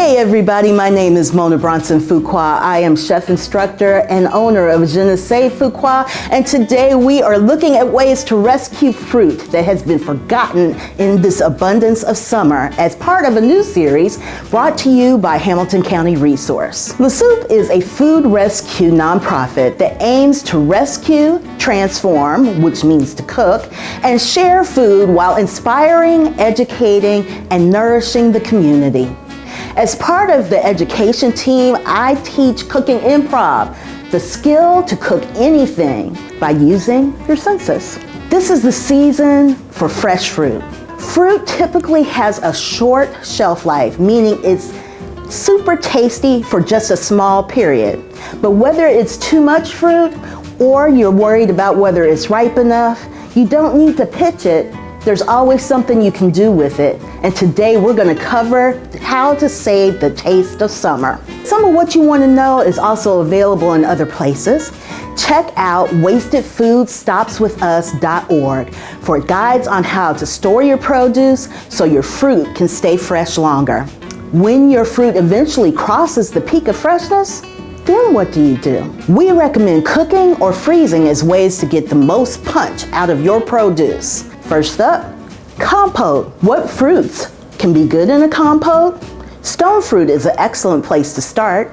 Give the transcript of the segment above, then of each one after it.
Hey everybody, my name is Mona Bronson-Fuqua. I am chef instructor and owner of Je ne sais Fuqua, and today we are looking at ways to rescue fruit that has been forgotten in this abundance of summer as part of a new series brought to you by Hamilton County Resource. La Soup is a food rescue nonprofit that aims to rescue, transform, which means to cook, and share food while inspiring, educating, and nourishing the community. As part of the education team, I teach cooking improv, the skill to cook anything by using your senses. This is the season for fresh fruit. Fruit typically has a short shelf life, meaning it's super tasty for just a small period. But whether it's too much fruit or you're worried about whether it's ripe enough, you don't need to pitch it. There's always something you can do with it. And today we're going to cover how to save the taste of summer. Some of what you want to know is also available in other places. Check out wastedfoodstopswithus.org for guides on how to store your produce so your fruit can stay fresh longer. When your fruit eventually crosses the peak of freshness, then what do? We recommend cooking or freezing as ways to get the most punch out of your produce. First up, compote. What fruits can be good in a compote? Stone fruit is an excellent place to start.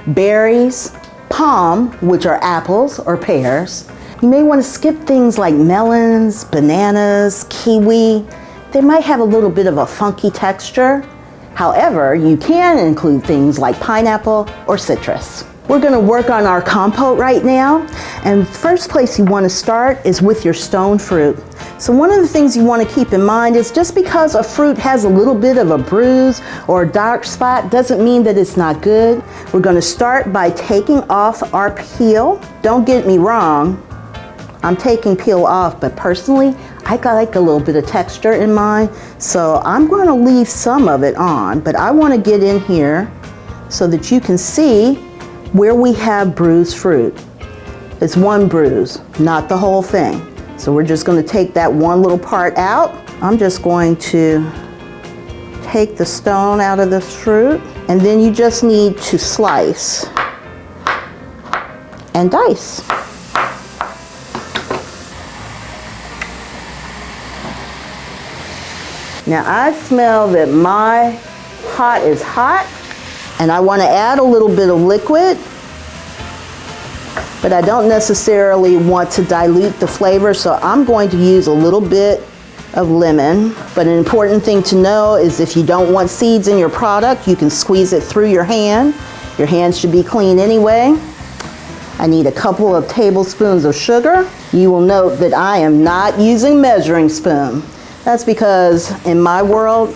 Berries, palm, which are apples or pears. You may want to skip things like melons, bananas, kiwi. They might have a little bit of a funky texture. However, you can include things like pineapple or citrus. We're going to work on our compote right now, and the first place you want to start is with your stone fruit. So one of the things you want to keep in mind is just because a fruit has a little bit of a bruise or a dark spot doesn't mean that it's not good. We're going to start by taking off our peel. Don't get me wrong, I'm taking peel off, but personally I like a little bit of texture in mine, so I'm going to leave some of it on, but I want to get in here so that you can see where we have bruised fruit. It's one bruise, not the whole thing. So we're just going to take that one little part out. I'm just going to take the stone out of the fruit, and then you just need to slice and dice. Now I smell that my pot is hot, and I want to add a little bit of liquid, but I don't necessarily want to dilute the flavor, so I'm going to use a little bit of lemon. But an important thing to know is if you don't want seeds in your product, you can squeeze it through your hand. Your hands should be clean anyway. I need a couple of tablespoons of sugar. You will note that I am not using measuring spoon. That's because in my world,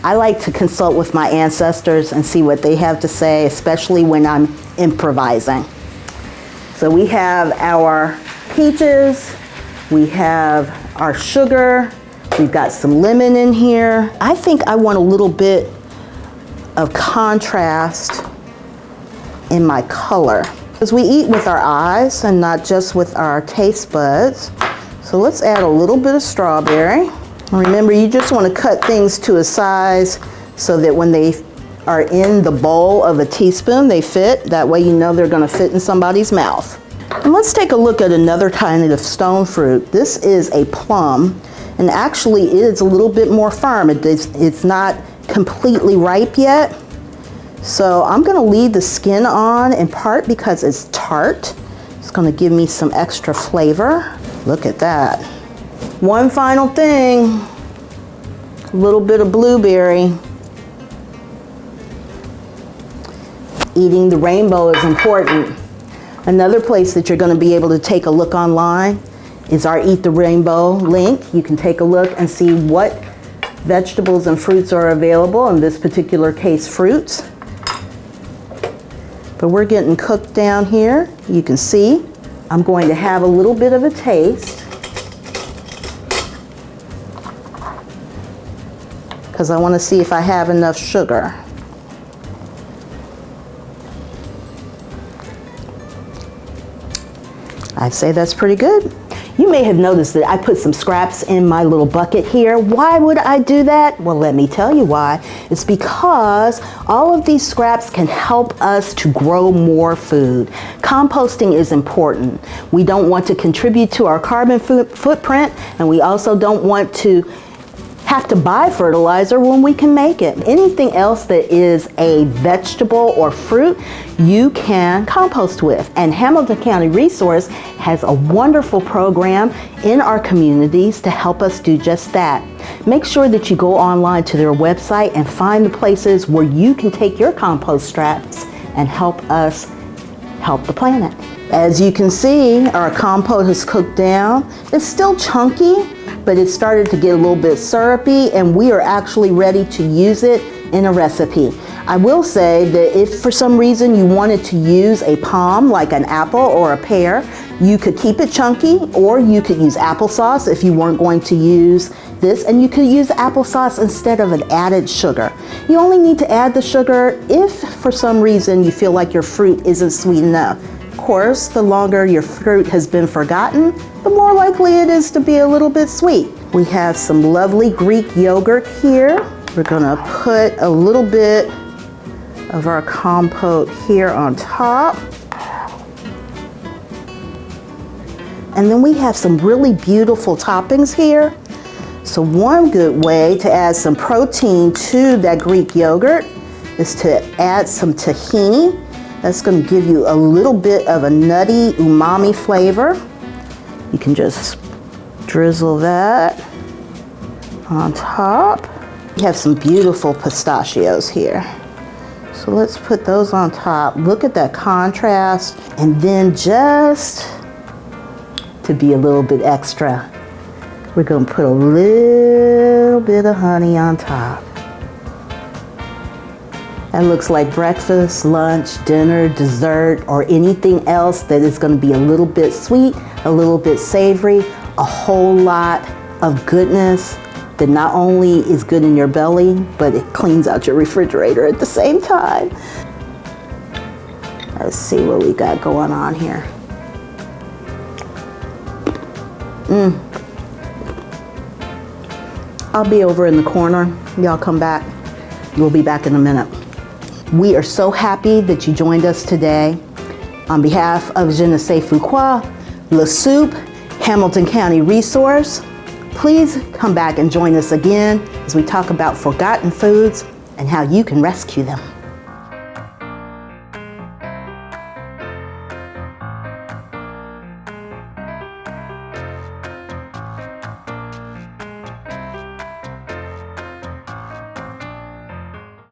I like to consult with my ancestors and see what they have to say, especially when I'm improvising. So we have our peaches, we have our sugar, we've got some lemon in here. I think I want a little bit of contrast in my color, because we eat with our eyes and not just with our taste buds. So let's add a little bit of strawberry. Remember, you just want to cut things to a size so that when they are in the bowl of a teaspoon, they fit. That way you know they're going to fit in somebody's mouth. And let's take a look at another kind of stone fruit. This is a plum, and actually it is a little bit more firm. It's not completely ripe yet. So I'm going to leave the skin on, in part because it's tart. It's going to give me some extra flavor. Look at that. One final thing, a little bit of blueberry. Eating the rainbow is important. Another place that you're going to be able to take a look online is our Eat the Rainbow link. You can take a look and see what vegetables and fruits are available, in this particular case fruits. But we're getting cooked down here. You can see I'm going to have a little bit of a taste, because I want to see if I have enough sugar. I'd say that's pretty good. You may have noticed that I put some scraps in my little bucket here. Why would I do that? Well, let me tell you why. It's because all of these scraps can help us to grow more food. Composting is important. We don't want to contribute to our carbon footprint, and we also don't want to have to buy fertilizer when we can make it. Anything else that is a vegetable or fruit, you can compost with. And Hamilton County Resource has a wonderful program in our communities to help us do just that. Make sure that you go online to their website and find the places where you can take your compost scraps and help us help the planet. As you can see, our compote has cooked down. It's still chunky, but it started to get a little bit syrupy, and we are actually ready to use it in a recipe. I will say that if for some reason you wanted to use a palm, like an apple or a pear, you could keep it chunky, or you could use applesauce if you weren't going to use this, and you could use applesauce instead of an added sugar. You only need to add the sugar if for some reason you feel like your fruit isn't sweet enough. Of course, the longer your fruit has been forgotten, the more likely it is to be a little bit sweet. We have some lovely Greek yogurt here. We're gonna put a little bit of our compote here on top. And then we have some really beautiful toppings here. So one good way to add some protein to that Greek yogurt is to add some tahini. That's going to give you a little bit of a nutty umami flavor. You can just drizzle that on top. We have some beautiful pistachios here. So let's put those on top. Look at that contrast. And then just to be a little bit extra, we're going to put a little bit of honey on top. That looks like breakfast, lunch, dinner, dessert, or anything else that is going to be a little bit sweet, a little bit savory, a whole lot of goodness that not only is good in your belly, but it cleans out your refrigerator at the same time. Let's see what we got going on here. I'll be over in the corner. Y'all come back. We'll be back in a minute. We are so happy that you joined us today. On behalf of Je ne sais quoi, Le Soup, Hamilton County Resource, please come back and join us again as we talk about forgotten foods and how you can rescue them.